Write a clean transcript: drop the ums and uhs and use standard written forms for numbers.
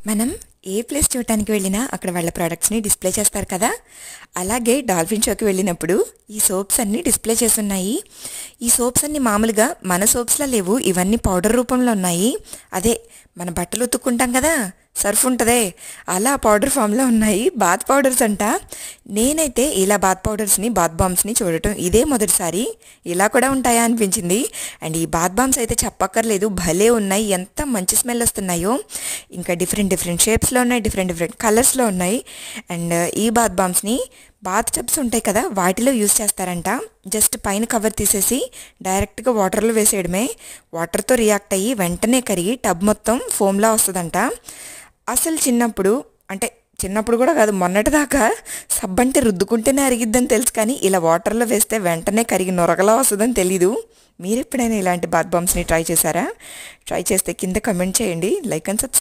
మనం ఏ ప్లేస్ చూడటానికి వెళ్ళినా అక్కడ వాళ్ళ ప్రొడక్ట్స్ని డిస్ప్లే చేస్తారు కదా. అలాగే డాల్ఫిన్ షోకి వెళ్ళినప్పుడు ఈ సోప్స్ అన్నీ డిస్ప్లే చేస్తున్నాయి. ఈ సోప్స్ అన్నీ మామూలుగా మన సోప్స్లా లేవు, ఇవన్నీ పౌడర్ రూపంలో ఉన్నాయి. అదే మన బట్టలు ఉతుక్కుంటాం కదా, సర్ఫ్ ఉంటుందే, అలా పౌడర్ ఫామ్లో ఉన్నాయి. బాత్ పౌడర్స్ అంట. నేనైతే ఇలా బాత్ పౌడర్స్ని, బాత్ బామ్స్ని చూడటం ఇదే మొదటిసారి. ఇలా కూడా ఉంటాయా అనిపించింది. అండ్ ఈ బాత్ బామ్స్ అయితే చెప్పక్కర్లేదు, భలే ఉన్నాయి, ఎంత మంచి స్మెల్ వస్తున్నాయో. ఇంకా డిఫరెంట్ డిఫరెంట్ షేప్స్లో ఉన్నాయి, డిఫరెంట్ డిఫరెంట్ కలర్స్లో ఉన్నాయి. అండ్ ఈ బాత్ బామ్స్ని బాత్ టబ్స్ ఉంటాయి కదా వాటిలో యూస్ చేస్తారంట. జస్ట్ పైన కవర్ తీసేసి డైరెక్ట్గా వాటర్లో వేసేయడమే. వాటర్తో రియాక్ట్ అయ్యి వెంటనే కరిగి టబ్ మొత్తం ఫోమ్లా వస్తుందంట. అసలు చిన్నప్పుడు కూడా కాదు, మొన్నటిదాకా సబ్బంటే రుద్దుకుంటేనే అరిగిద్దని తెలుసు, కానీ ఇలా వాటర్లో వేస్తే వెంటనే కరిగి నొరగలా వస్తుందని తెలీదు. మీరు ఎప్పుడైనా ఇలాంటి బాత్ బామ్స్ని ట్రై చేశారా? ట్రై చేస్తే కింద కమెంట్ చేయండి, లైక్ అండ్ సబ్స్క్రైబ్.